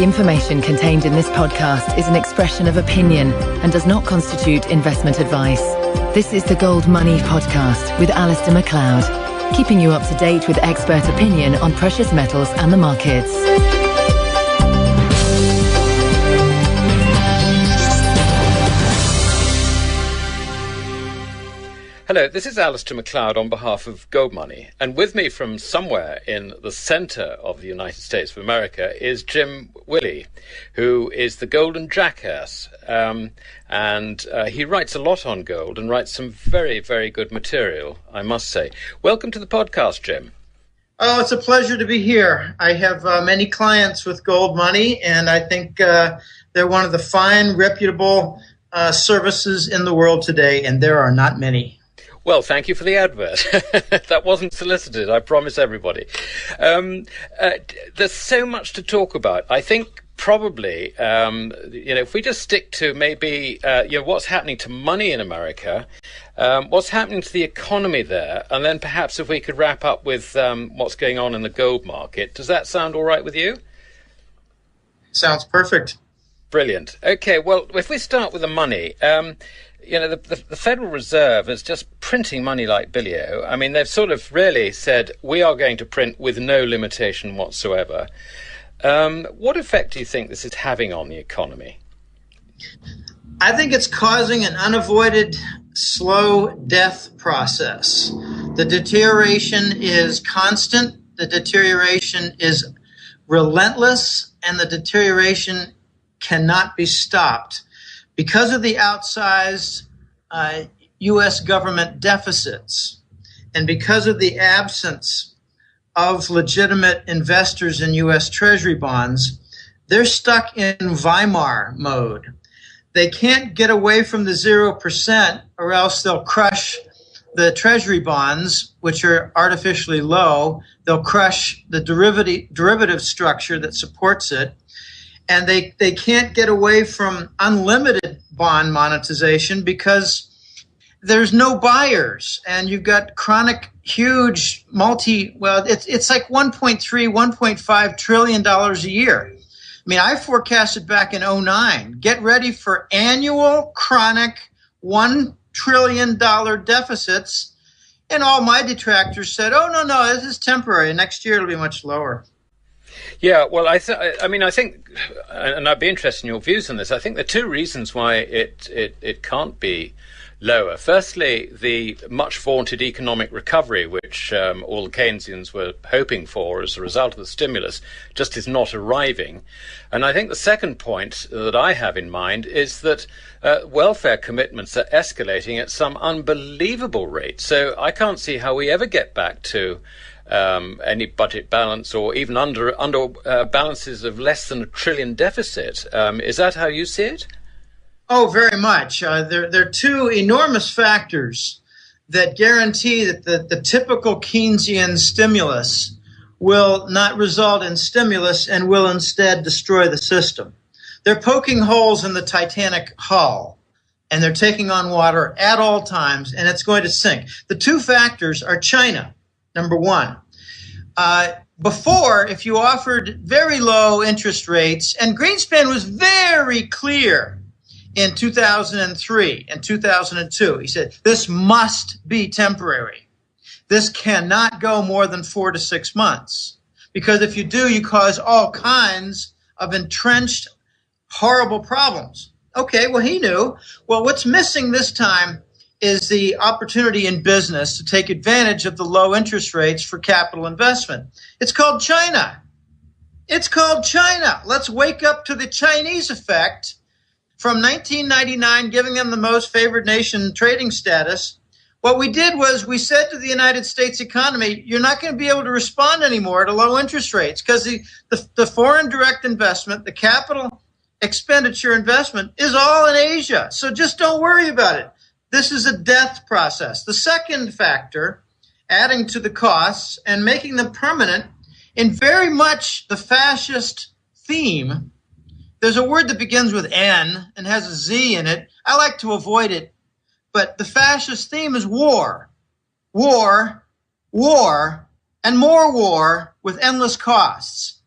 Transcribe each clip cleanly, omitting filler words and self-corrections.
The information contained in this podcast is an expression of opinion and does not constitute investment advice. This is the Gold Money Podcast with Alistair McLeod, keeping you up to date with expert opinion on precious metals and the markets. Hello, this is Alistair McLeod on behalf of Gold Money, and with me from somewhere in the centre of the United States of America is Jim Willie, who is the golden jackass, and he writes a lot on gold and writes some very, very good material, I must say. Welcome to the podcast, Jim. Oh, it's a pleasure to be here. I have many clients with Gold Money, and I think they're one of the fine, reputable services in the world today, and there are not many. Well, thank you for the advert. That wasn't solicited, I promise everybody. There's so much to talk about. I think probably, if we just stick to maybe, what's happening to money in America, what's happening to the economy there, and then perhaps if we could wrap up with what's going on in the gold market. Does that sound all right with you? Sounds perfect. Brilliant. Okay, well, if we start with the money, the Federal Reserve is just printing money like Billy-O. I mean, they've sort of really said, we are going to print with no limitation whatsoever. What effect do you think this is having on the economy? I think it's causing an unavoided slow death process. The deterioration is constant, the deterioration is relentless, and the deterioration cannot be stopped. Because of the outsized U.S. government deficits and because of the absence of legitimate investors in U.S. Treasury bonds, they're stuck in Weimar mode. They can't get away from the 0% or else they'll crush the Treasury bonds, which are artificially low. They'll crush the derivative structure that supports it. And they can't get away from unlimited bond monetization because there's no buyers. And you've got chronic, huge it's like $1.3, $1.5 trillion a year. I mean, I forecasted back in 2009, get ready for annual chronic $1 trillion deficits. And all my detractors said, oh, no, this is temporary. Next year it'll be much lower. Yeah, well, I think, and I'd be interested in your views on this. I think there are two reasons why it can't be lower. Firstly, the much vaunted economic recovery, which all the Keynesians were hoping for as a result of the stimulus, just is not arriving. And I think the second point that I have in mind is that welfare commitments are escalating at some unbelievable rate. So I can't see how we ever get back to any budget balance or even under balances of less than $1 trillion deficit. Is that how you see it? Oh, very much. There are two enormous factors that guarantee that the typical Keynesian stimulus will not result in stimulus and will instead destroy the system. They're poking holes in the Titanic hull, and they're taking on water at all times, and it's going to sink. The two factors are China. Number one, before, if you offered very low interest rates, and Greenspan was very clear in 2003 and 2002, he said, this must be temporary. This cannot go more than 4 to 6 months, because if you do, you cause all kinds of entrenched, horrible problems. Okay, well, he knew. Well, what's missing this time is the opportunity in business to take advantage of the low interest rates for capital investment. It's called China. It's called China. Let's wake up to the Chinese effect from 1999, giving them the most favored nation trading status. What we did was we said to the United States economy, you're not going to be able to respond anymore to low interest rates because the foreign direct investment, the capital expenditure investment is all in Asia. So just don't worry about it. This is a death process. The second factor, adding to the costs and making them permanent, in very much the fascist theme, there's a word that begins with N and has a Z in it. I like to avoid it, but the fascist theme is war. War, war, and more war with endless costs.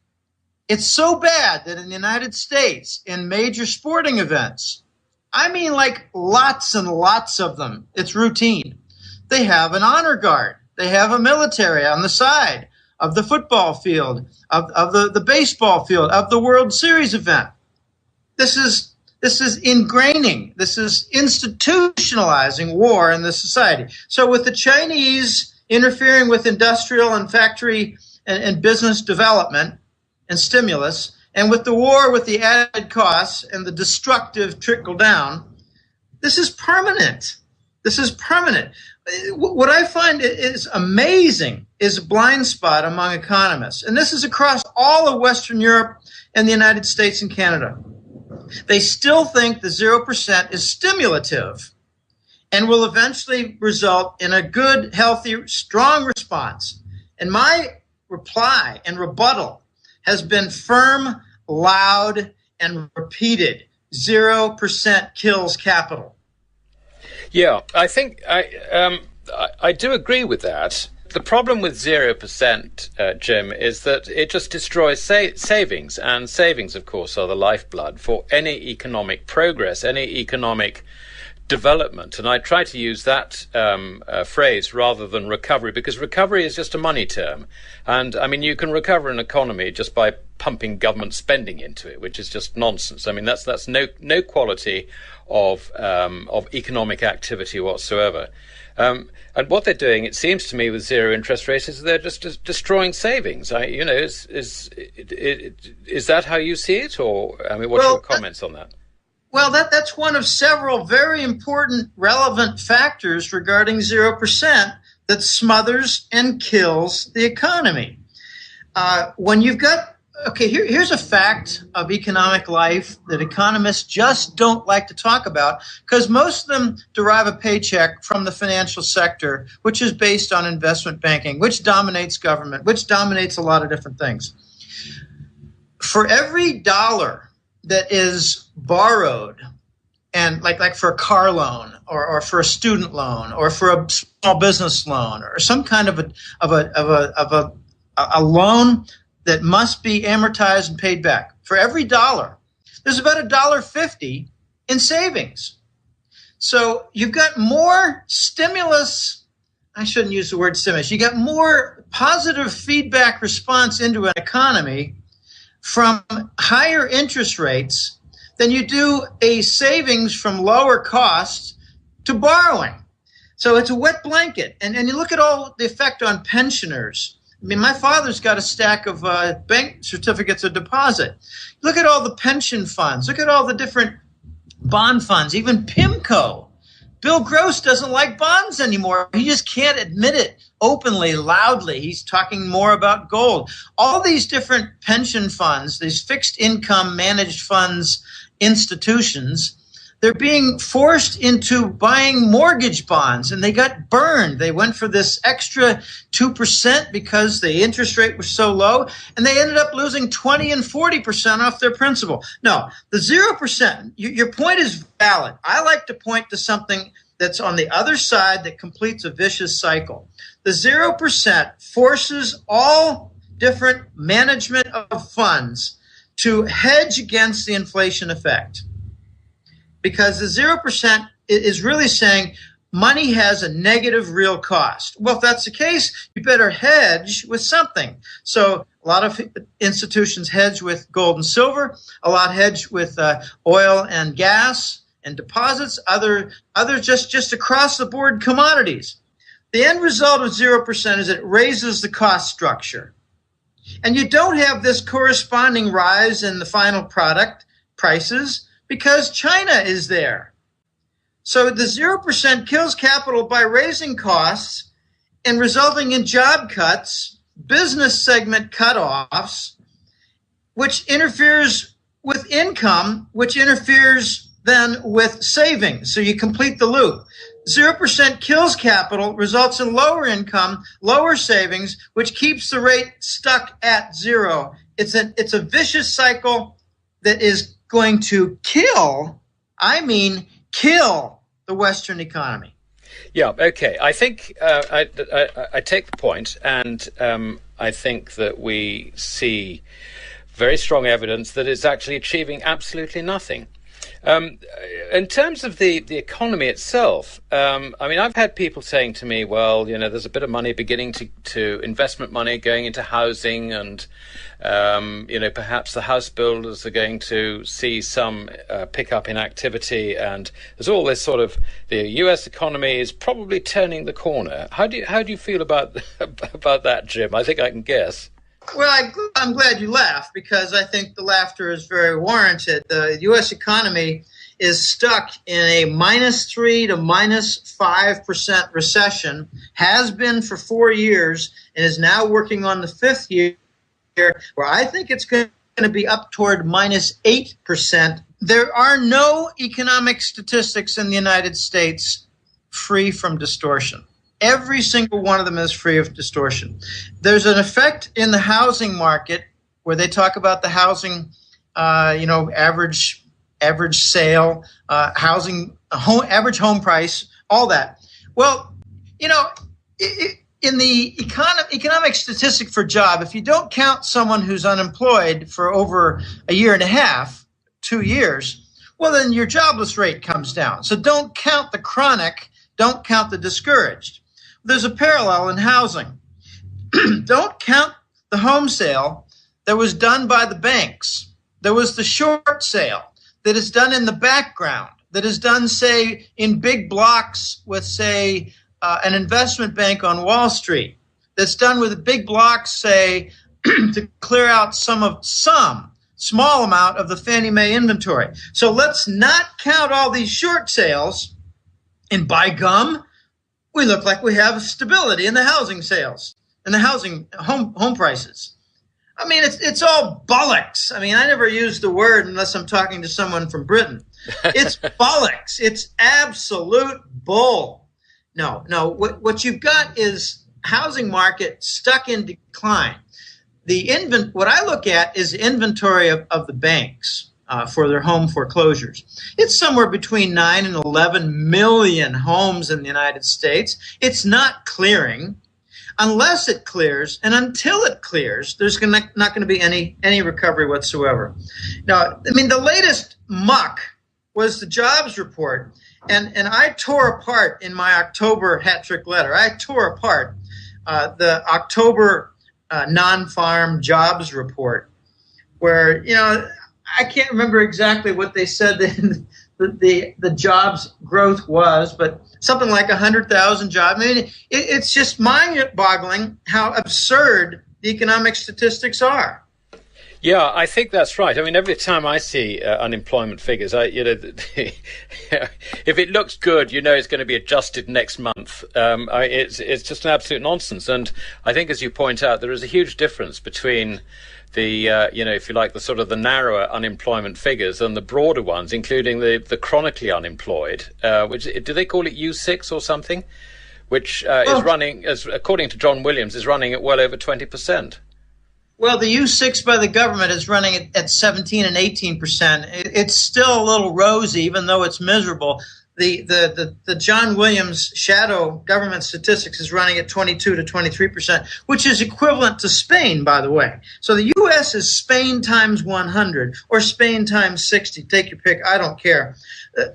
It's so bad that in the United States, in major sporting events, I mean like lots and lots of them, it's routine. They have an honor guard. They have a military on the side of the football field, of the baseball field, of the World Series event. This is ingraining. This is institutionalizing war in the society. So with the Chinese interfering with industrial and factory and business development and stimulus, and with the war, with the added costs and the destructive trickle down, this is permanent. This is permanent. What I find is amazing is a blind spot among economists, and this is across all of Western Europe and the United States and Canada. They still think the 0% is stimulative and will eventually result in a good, healthy, strong response. And my reply and rebuttal has been firm, loud, and repeated. 0% kills capital. Yeah, I think I do agree with that. The problem with 0%, Jim, is that it just destroys savings. And savings, of course, are the lifeblood for any economic progress, any economic development. And I try to use that phrase rather than recovery, because recovery is just a money term. And I mean, you can recover an economy just by pumping government spending into it, which is just nonsense. I mean, that's no quality of economic activity whatsoever. And what they're doing, it seems to me, with zero interest rates, is they're just destroying savings. Is that how you see it, or I mean, what's your comments on that? Well, that's one of several very important, relevant factors regarding 0% that smothers and kills the economy. When you've got here's a fact of economic life that economists just don't like to talk about, because most of them derive a paycheck from the financial sector, which is based on investment banking, which dominates government, which dominates a lot of different things. For every dollar that is borrowed, and like for a car loan or for a student loan or for a small business loan or some kind of a loan that must be amortized and paid back, for every dollar, there's about $1.50 in savings. So you've got more stimulus. I shouldn't use the word stimulus. You got more positive feedback response into an economy from higher interest rates than you do a savings from lower costs to borrowing. So it's a wet blanket. And you look at all the effect on pensioners. I mean, my father's got a stack of bank certificates of deposit. Look at all the pension funds. Look at all the different bond funds, even PIMCO. Bill Gross doesn't like bonds anymore. He just can't admit it openly, loudly. He's talking more about gold. All these different pension funds, these fixed income managed funds, institutions, they're being forced into buying mortgage bonds, and they got burned. They went for this extra 2% because the interest rate was so low, and they ended up losing 20 and 40% off their principal. No, the 0%, your point is valid. I like to point to something that's on the other side that completes a vicious cycle. The 0% forces all different management of funds to hedge against the inflation effect. Because the 0% is really saying money has a negative real cost. Well, if that's the case, you better hedge with something. So a lot of institutions hedge with gold and silver. A lot hedge with oil and gas and deposits. Others just across the board commodities. The end result of 0% is it raises the cost structure. And you don't have this corresponding rise in the final product prices, because China is there. So the 0% kills capital by raising costs and resulting in job cuts, business segment cutoffs, which interferes with income, which interferes then with savings. So you complete the loop. 0% kills capital, results in lower income, lower savings, which keeps the rate stuck at zero. It's a vicious cycle that is going to kill the Western economy. Yeah, okay. I think I take the point, and I think that we see very strong evidence that it's actually achieving absolutely nothing. In terms of the economy itself, I mean, I've had people saying to me, well, there's a bit of money beginning to investment money going into housing, and, perhaps the house builders are going to see some pickup in activity. And there's all this sort of, the US economy is probably turning the corner. How do you feel about that, Jim? I think I can guess. Well, I'm glad you laughed, because I think the laughter is very warranted. The U.S. economy is stuck in a -3% to -5% recession, has been for 4 years, and is now working on the 5th year, where I think it's going to be up toward -8%. There are no economic statistics in the United States free from distortion. Every single one of them is free of distortion. There's an effect in the housing market where they talk about the housing, average sale, average home price, all that. Well, in the economic statistic for job, if you don't count someone who's unemployed for over a year and a half, 2 years, well, then your jobless rate comes down. So don't count the chronic, don't count the discouraged. There's a parallel in housing. Don't count the home sale that was done by the banks. There was the short sale that is done in the background, that is done, say, in big blocks with, say, an investment bank on Wall Street, that's done with big blocks, say, to clear out some small amount of the Fannie Mae inventory. So let's not count all these short sales, and by gum, we look like we have stability in the housing sales and the housing home prices. I mean, it's all bollocks. I mean, I never use the word unless I'm talking to someone from Britain. It's bollocks. It's absolute bull. No. What you've got is housing market stuck in decline. What I look at is the inventory of the banks. For their home foreclosures. It's somewhere between 9 and 11 million homes in the United States. It's not clearing. Unless it clears, and until it clears, there's not going to be any recovery whatsoever. Now, I mean, the latest muck was the jobs report, and I tore apart in my October hat-trick letter, I tore apart the October non-farm jobs report, where, I can't remember exactly what they said the jobs growth was, but something like 100,000 jobs. I mean, it's just mind-boggling how absurd the economic statistics are. Yeah, I think that's right. I mean, every time I see unemployment figures, if it looks good, it's going to be adjusted next month. It's just an absolute nonsense. And I think, as you point out, there is a huge difference between the, if you like, the sort of the narrower unemployment figures and the broader ones, including the chronically unemployed, which, do they call it U6 or something, which is running, according to John Williams, is running at well over 20%. Well, the U6 by the government is running at 17 and 18%. It's still a little rosy, even though it's miserable. The John Williams shadow government statistics is running at 22 to 23%, which is equivalent to Spain, by the way. So the U.S. is Spain times 100 or Spain times 60. Take your pick. I don't care.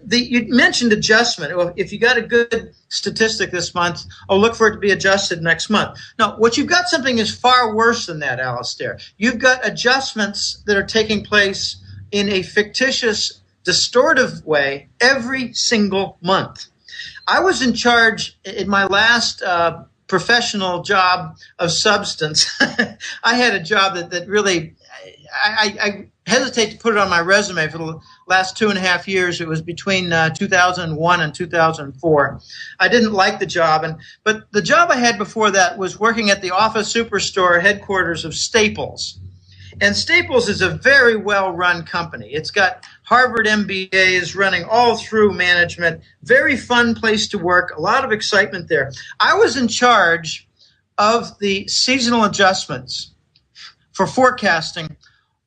You mentioned adjustment. Well, if you got a good statistic this month, look for it to be adjusted next month. No, what you've got something is far worse than that, Alistair. You've got adjustments that are taking place in a fictitious, distortive way every single month. I was in charge in my last professional job of substance. I had a job that really, I hesitate to put it on my resume for the last 2.5 years. It was between 2001 and 2004. I didn't like the job, but the job I had before that was working at the office superstore headquarters of Staples. And Staples is a very well-run company. It's got Harvard MBAs running all through management, very fun place to work, a lot of excitement there. I was in charge of the seasonal adjustments for forecasting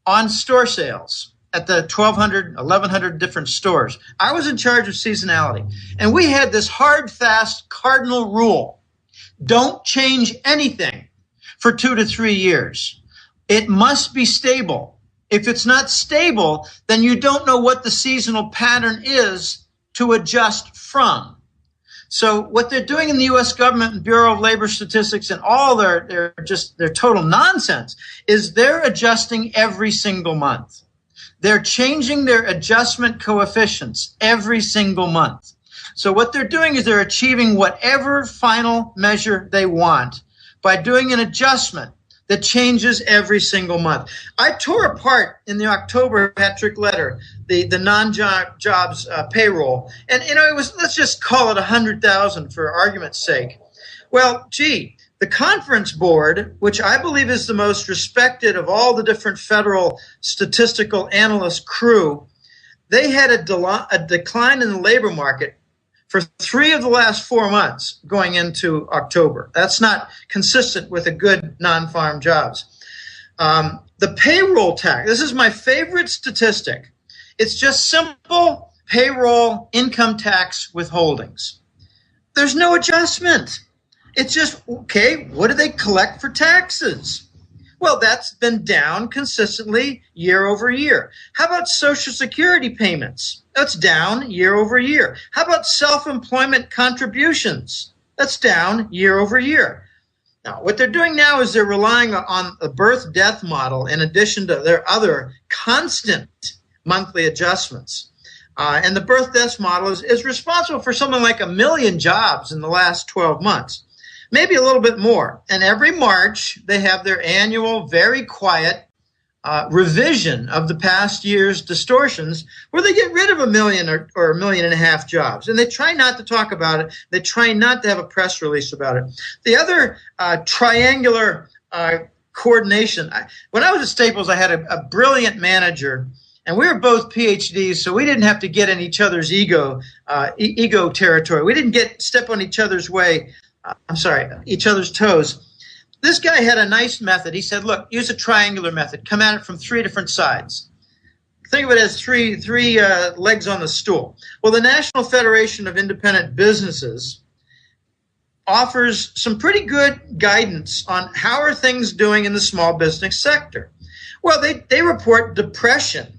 on store sales at the 1,200, 1,100 different stores. I was in charge of seasonality. And we had this hard, fast cardinal rule. Don't change anything for 2 to 3 years. It must be stable. If it's not stable, then you don't know what the seasonal pattern is to adjust from. So what they're doing in the U.S. government and Bureau of Labor Statistics and all their total nonsense is they're adjusting every single month. They're changing their adjustment coefficients every single month. So what they're doing is they're achieving whatever final measure they want by doing an adjustment that changes every single month. I tore apart in the October hat-trick letter the non-jobs payroll, and it was, let's just call it 100,000 for argument's sake. Well, gee, the Conference Board, which I believe is the most respected of all the different federal statistical analyst crew, they had a decline in the labor market for 3 of the last 4 months going into October. That's not consistent with a good non-farm jobs. The payroll tax, this is my favorite statistic. It's just simple payroll income tax withholdings. There's no adjustment. It's just, okay, what do they collect for taxes? Well, that's been down consistently year over year. How about Social Security payments? That's down year over year. How about self-employment contributions? That's down year over year. Now, what they're doing now is they're relying on a birth-death model in addition to their other constant monthly adjustments. And the birth-death model is responsible for something like 1 million jobs in the last 12 months. Maybe a little bit more. And every March, they have their annual, very quiet revision of the past year's distortions where they get rid of 1 million or 1.5 million jobs. And they try not to talk about it. They try not to have a press release about it. The other triangular coordination, when I was at Staples, I had a brilliant manager, and we were both PhDs, so we didn't have to get in each other's ego territory. We didn't step on each other's each other's toes. This guy had a nice method. He said, look, use a triangular method. Come at it from 3 different sides. Think of it as three legs on the stool. Well, the National Federation of Independent Businesses offers some pretty good guidance on how are things doing in the small business sector. Well, they report depressing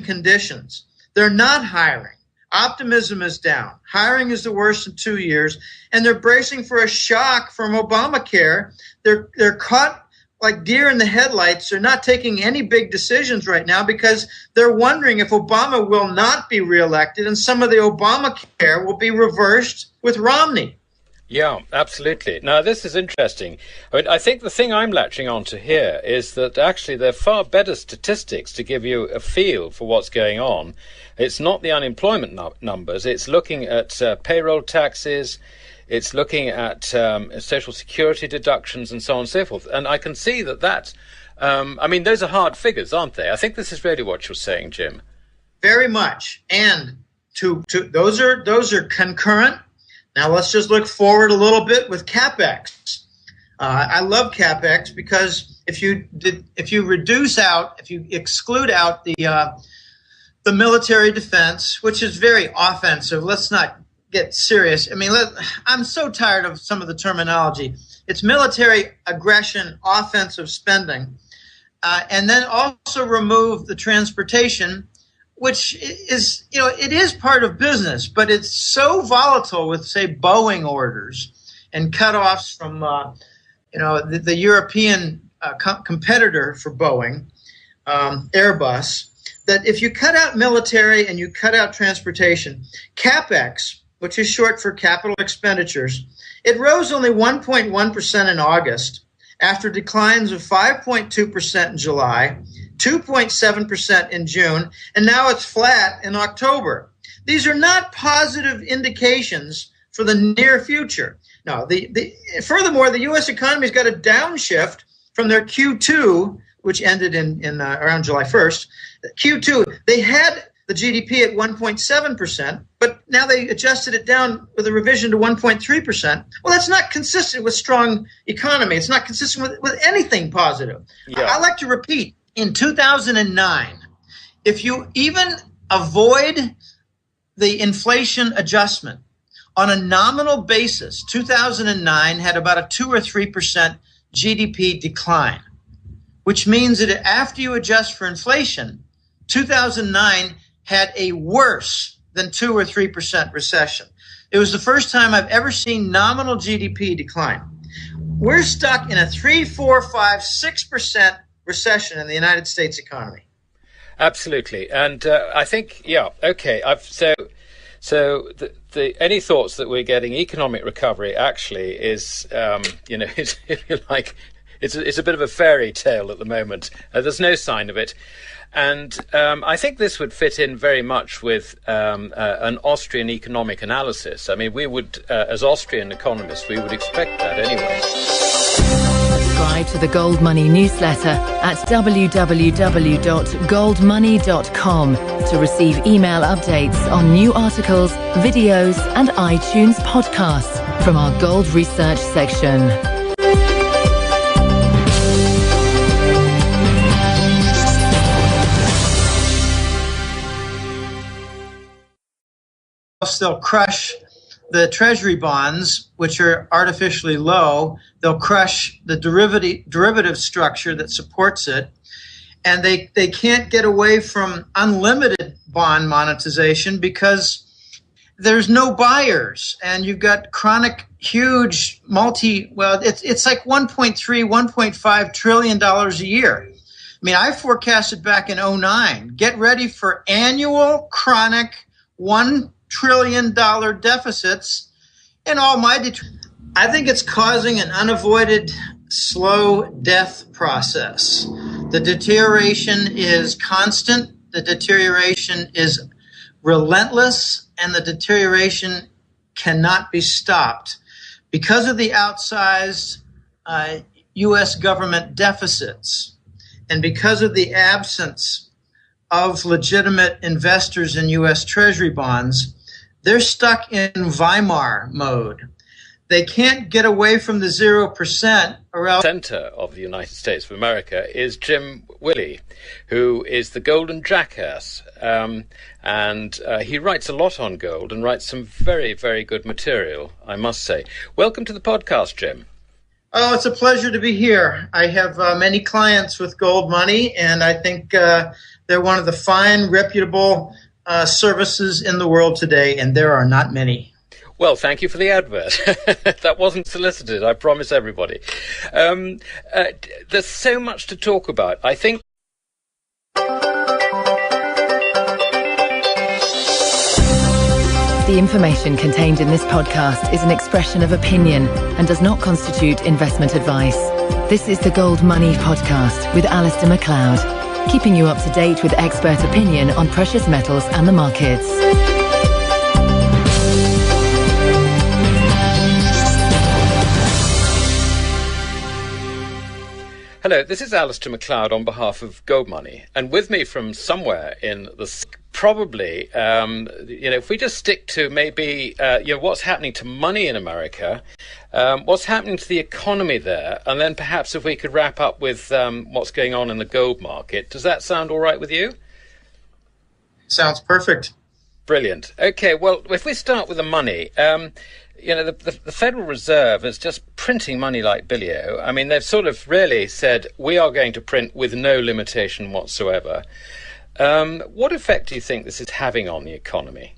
conditions. They're not hiring. Optimism is down. Hiring is the worst in 2 years, and they're bracing for a shock from Obamacare. They're caught like deer in the headlights. They're not taking any big decisions right now because they're wondering if Obama will not be reelected and some of the Obamacare will be reversed with Romney. Yeah, absolutely. Now, this is interesting. I mean, I think the thing I'm latching on to here is that actually there are far better statistics to give you a feel for what's going on. It's not the unemployment numbers. It's looking at payroll taxes. It's looking at Social Security deductions and so on and so forth. And I can see that I mean, those are hard figures, aren't they? I think this is really what you're saying, Jim. Very much. And those are concurrent. Now let's just look forward a little bit with CapEx. I love CapEx because if you exclude out the military defense, which is very offensive, let's not get serious. I mean, I'm so tired of some of the terminology. It's military aggression, offensive spending, and then also remove the transportation, which is, it is part of business, but it's so volatile with, say, Boeing orders and cutoffs from, the European competitor for Boeing, Airbus, that if you cut out military and you cut out transportation, CapEx, which is short for capital expenditures, it rose only 1.1% in August after declines of 5.2% in July, 2.7% in June, and now it's flat in October. These are not positive indications for the near future. No, furthermore, the U.S. economy's got a downshift from their Q2, which ended in around July 1st. Q2, they had the GDP at 1.7%, but now they adjusted it down with a revision to 1.3%. Well, that's not consistent with strong economy. It's not consistent with anything positive. Yeah. I like to repeat, in 2009, if you even avoid the inflation adjustment, on a nominal basis, 2009 had about a 2 or 3% GDP decline. which means that after you adjust for inflation, 2009 had a worse than 2 or 3% recession. It was the first time I've ever seen nominal GDP decline. We're stuck in a 3, 4, 5, 6% recession in the United States economy. Absolutely, and I think, yeah, okay. So the any thoughts that we're getting economic recovery actually is, is, if you like, it's a bit of a fairy tale at the moment. There's no sign of it. And I think this would fit in very much with an Austrian economic analysis. I mean, we would, as Austrian economists, we would expect that anyway. Subscribe to the Gold Money newsletter at www.goldmoney.com to receive email updates on new articles, videos, and iTunes podcasts from our Gold Research section. They'll crush the treasury bonds, which are artificially low. They'll crush the derivative structure that supports it. And they can't get away from unlimited bond monetization because there's no buyers. And you've got chronic, huge it's like $1.3, $1.5 trillion a year. I mean, I forecasted back in 2009, get ready for annual chronic $1 trillion deficits in all my I think it's causing an unavoided slow death process. The deterioration is constant, the deterioration is relentless, and the deterioration cannot be stopped because of the outsized U.S. government deficits and because of the absence of legitimate investors in U.S. Treasury bonds. They're stuck in Weimar mode. They can't get away from the 0% or else. Center of the United States of America is Jim Willie, who is the golden jackass. And he writes a lot on gold and writes some very, very good material, I must say. Welcome to the podcast, Jim. Oh, it's a pleasure to be here. I have many clients with Gold Money, and I think they're one of the fine, reputable services in the world today, and there are not many. Well, thank you for the advert. That wasn't solicited, I promise everybody. There's so much to talk about. I think the information contained in this podcast is an expression of opinion and does not constitute investment advice. This is the Gold Money Podcast with Alistair MacLeod, keeping you up to date with expert opinion on precious metals and the markets. Hello, this is Alistair MacLeod on behalf of Gold Money, and with me from somewhere in the probably, if we just stick to maybe what's happening to money in America, what's happening to the economy there, and then perhaps if we could wrap up with what's going on in the gold market. Does that sound all right with you? Sounds perfect. Brilliant. Okay, well, if we start with the money, the Federal Reserve is just printing money like Billy-O. I mean, they've sort of really said, we are going to print with no limitation whatsoever. What effect do you think this is having on the economy?